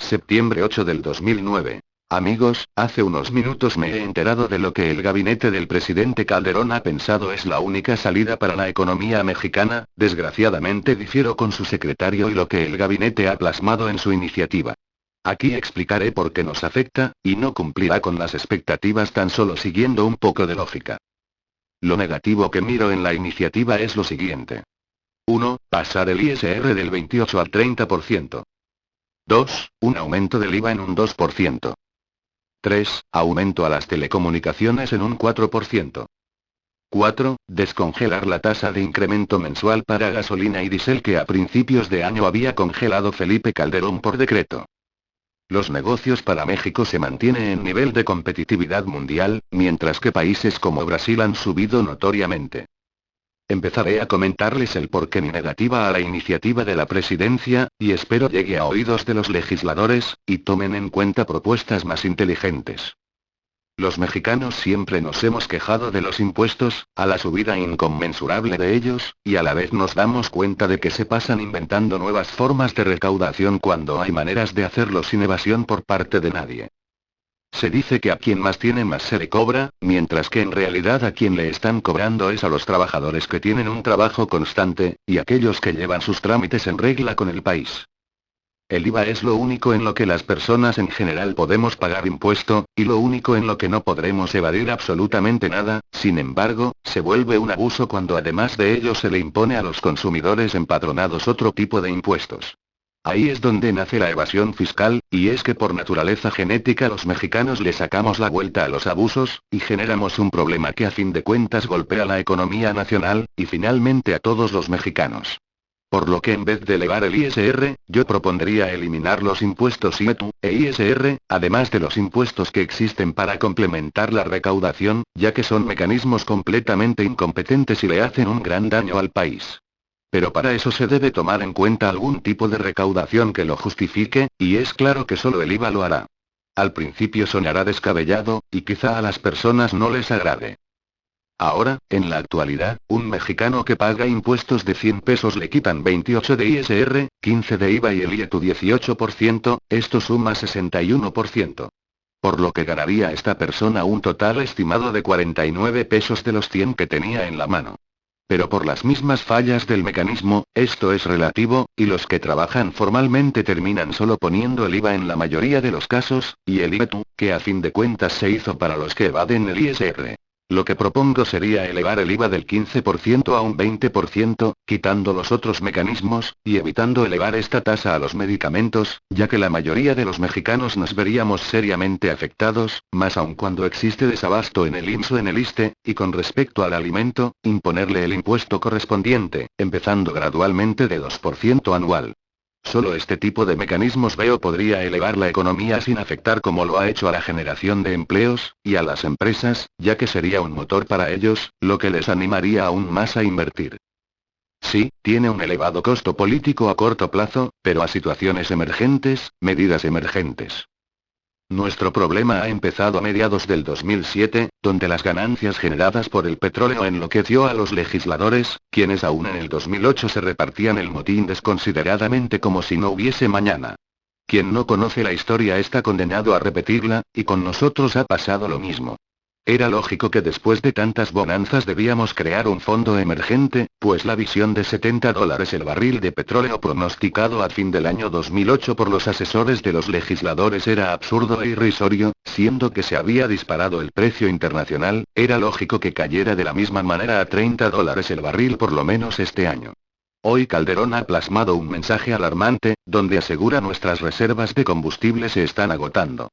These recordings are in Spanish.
Septiembre 8 del 2009. Amigos, hace unos minutos me he enterado de lo que el gabinete del presidente Calderón ha pensado es la única salida para la economía mexicana. Desgraciadamente difiero con su secretario y lo que el gabinete ha plasmado en su iniciativa. Aquí explicaré por qué nos afecta, y no cumplirá con las expectativas tan solo siguiendo un poco de lógica. Lo negativo que miro en la iniciativa es lo siguiente. 1. Pasar el ISR del 28 al 30%. 2. Un aumento del IVA en un 2%. 3. Aumento a las telecomunicaciones en un 4%. 4. Descongelar la tasa de incremento mensual para gasolina y diésel que a principios de año había congelado Felipe Calderón por decreto. Los negocios para México se mantienen en nivel de competitividad mundial, mientras que países como Brasil han subido notoriamente. Empezaré a comentarles el porqué mi negativa a la iniciativa de la presidencia, y espero llegue a oídos de los legisladores, y tomen en cuenta propuestas más inteligentes. Los mexicanos siempre nos hemos quejado de los impuestos, a la subida inconmensurable de ellos, y a la vez nos damos cuenta de que se pasan inventando nuevas formas de recaudación cuando hay maneras de hacerlo sin evasión por parte de nadie. Se dice que a quien más tiene más se le cobra, mientras que en realidad a quien le están cobrando es a los trabajadores que tienen un trabajo constante, y aquellos que llevan sus trámites en regla con el país. El IVA es lo único en lo que las personas en general podemos pagar impuesto, y lo único en lo que no podremos evadir absolutamente nada. Sin embargo, se vuelve un abuso cuando además de ello se le impone a los consumidores empadronados otro tipo de impuestos. Ahí es donde nace la evasión fiscal, y es que por naturaleza genética los mexicanos le sacamos la vuelta a los abusos, y generamos un problema que a fin de cuentas golpea la economía nacional, y finalmente a todos los mexicanos. Por lo que en vez de elevar el ISR, yo propondría eliminar los impuestos IETU e ISR, además de los impuestos que existen para complementar la recaudación, ya que son mecanismos completamente incompetentes y le hacen un gran daño al país. Pero para eso se debe tomar en cuenta algún tipo de recaudación que lo justifique, y es claro que solo el IVA lo hará. Al principio sonará descabellado, y quizá a las personas no les agrade. Ahora, en la actualidad, un mexicano que paga impuestos de 100 pesos le quitan 28 de ISR, 15 de IVA y el IETU 18%, esto suma 61%. Por lo que ganaría esta persona un total estimado de 49 pesos de los 100 que tenía en la mano. Pero por las mismas fallas del mecanismo, esto es relativo, y los que trabajan formalmente terminan solo poniendo el IVA en la mayoría de los casos, y el IETU, que a fin de cuentas se hizo para los que evaden el ISR. Lo que propongo sería elevar el IVA del 15% a un 20%, quitando los otros mecanismos, y evitando elevar esta tasa a los medicamentos, ya que la mayoría de los mexicanos nos veríamos seriamente afectados, más aun cuando existe desabasto en el IMSS o en el ISSSTE, y con respecto al alimento, imponerle el impuesto correspondiente, empezando gradualmente de 2% anual. Solo este tipo de mecanismos veo podría elevar la economía sin afectar como lo ha hecho a la generación de empleos, y a las empresas, ya que sería un motor para ellos, lo que les animaría aún más a invertir. Sí, tiene un elevado costo político a corto plazo, pero a situaciones emergentes, medidas emergentes. Nuestro problema ha empezado a mediados del 2007, donde las ganancias generadas por el petróleo enloqueció a los legisladores, quienes aún en el 2008 se repartían el motín desconsideradamente como si no hubiese mañana. Quien no conoce la historia está condenado a repetirla, y con nosotros ha pasado lo mismo. Era lógico que después de tantas bonanzas debíamos crear un fondo emergente, pues la visión de $70 el barril de petróleo pronosticado a fin del año 2008 por los asesores de los legisladores era absurdo e irrisorio, siendo que se había disparado el precio internacional, era lógico que cayera de la misma manera a $30 el barril por lo menos este año. Hoy Calderón ha plasmado un mensaje alarmante, donde asegura nuestras reservas de combustible se están agotando.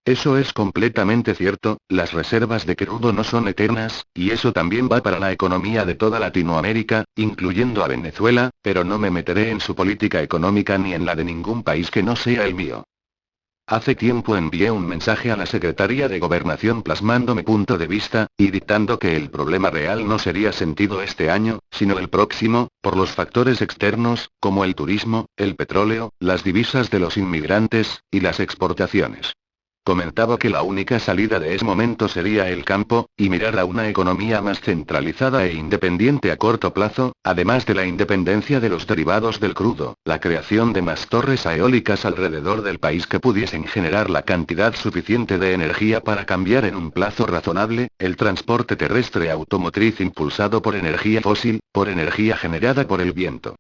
Eso es completamente cierto, las reservas de crudo no son eternas, y eso también va para la economía de toda Latinoamérica, incluyendo a Venezuela, pero no me meteré en su política económica ni en la de ningún país que no sea el mío. Hace tiempo envié un mensaje a la Secretaría de Gobernación plasmando mi punto de vista, y dictando que el problema real no sería sentido este año, sino el próximo, por los factores externos, como el turismo, el petróleo, las divisas de los inmigrantes, y las exportaciones. Comentaba que la única salida de ese momento sería el campo, y mirar a una economía más centralizada e independiente a corto plazo, además de la independencia de los derivados del crudo, la creación de más torres eólicas alrededor del país que pudiesen generar la cantidad suficiente de energía para cambiar en un plazo razonable, el transporte terrestre automotriz impulsado por energía fósil, por energía generada por el viento.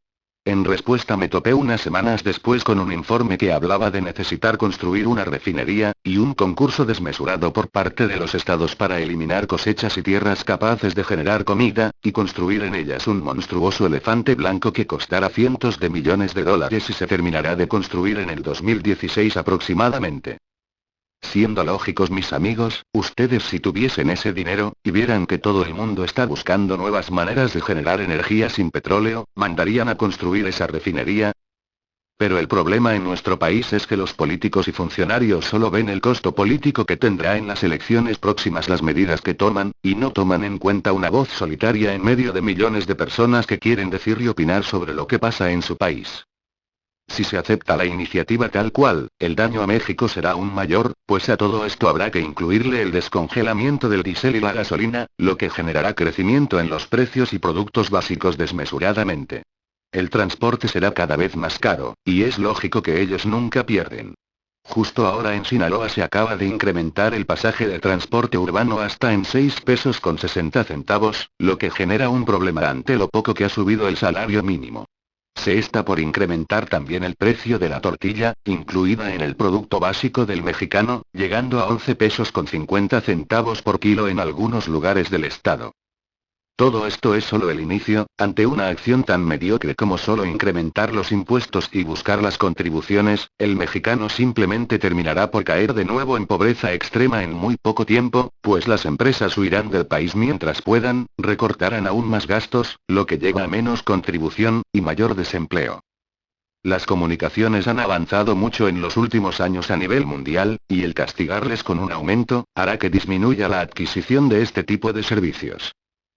En respuesta me topé unas semanas después con un informe que hablaba de necesitar construir una refinería, y un concurso desmesurado por parte de los estados para eliminar cosechas y tierras capaces de generar comida, y construir en ellas un monstruoso elefante blanco que costará cientos de millones de dólares y se terminará de construir en el 2016 aproximadamente. Siendo lógicos mis amigos, ustedes si tuviesen ese dinero, y vieran que todo el mundo está buscando nuevas maneras de generar energía sin petróleo, ¿mandarían a construir esa refinería? Pero el problema en nuestro país es que los políticos y funcionarios solo ven el costo político que tendrá en las elecciones próximas las medidas que toman, y no toman en cuenta una voz solitaria en medio de millones de personas que quieren decir y opinar sobre lo que pasa en su país. Si se acepta la iniciativa tal cual, el daño a México será aún mayor, pues a todo esto habrá que incluirle el descongelamiento del diésel y la gasolina, lo que generará crecimiento en los precios y productos básicos desmesuradamente. El transporte será cada vez más caro, y es lógico que ellos nunca pierden. Justo ahora en Sinaloa se acaba de incrementar el pasaje de transporte urbano hasta en 6 pesos con 60 centavos, lo que genera un problema ante lo poco que ha subido el salario mínimo. Se está por incrementar también el precio de la tortilla, incluida en el producto básico del mexicano, llegando a 11 pesos con 50 centavos por kilo en algunos lugares del estado. Todo esto es solo el inicio, ante una acción tan mediocre como solo incrementar los impuestos y buscar las contribuciones, el mexicano simplemente terminará por caer de nuevo en pobreza extrema en muy poco tiempo, pues las empresas huirán del país mientras puedan, recortarán aún más gastos, lo que lleva a menos contribución, y mayor desempleo. Las comunicaciones han avanzado mucho en los últimos años a nivel mundial, y el castigarles con un aumento, hará que disminuya la adquisición de este tipo de servicios.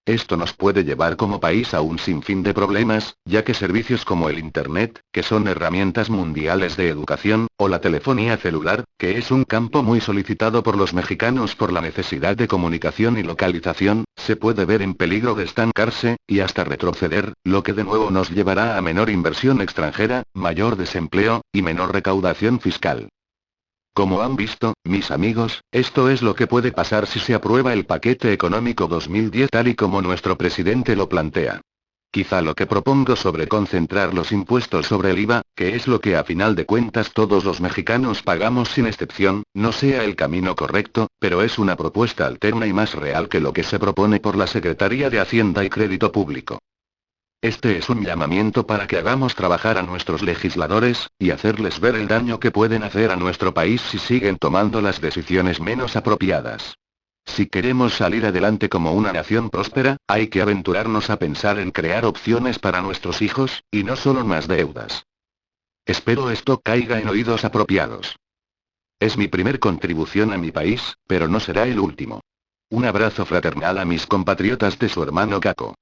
Esto nos puede llevar como país a un sinfín de problemas, ya que servicios como el Internet, que son herramientas mundiales de educación, o la telefonía celular, que es un campo muy solicitado por los mexicanos por la necesidad de comunicación y localización, se puede ver en peligro de estancarse, y hasta retroceder, lo que de nuevo nos llevará a menor inversión extranjera, mayor desempleo, y menor recaudación fiscal. Como han visto, mis amigos, esto es lo que puede pasar si se aprueba el paquete económico 2010 tal y como nuestro presidente lo plantea. Quizá lo que propongo sobre concentrar los impuestos sobre el IVA, que es lo que a final de cuentas todos los mexicanos pagamos sin excepción, no sea el camino correcto, pero es una propuesta alterna y más real que lo que se propone por la Secretaría de Hacienda y Crédito Público. Este es un llamamiento para que hagamos trabajar a nuestros legisladores, y hacerles ver el daño que pueden hacer a nuestro país si siguen tomando las decisiones menos apropiadas. Si queremos salir adelante como una nación próspera, hay que aventurarnos a pensar en crear opciones para nuestros hijos, y no solo más deudas. Espero esto caiga en oídos apropiados. Es mi primer contribución a mi país, pero no será el último. Un abrazo fraternal a mis compatriotas de su hermano Caco.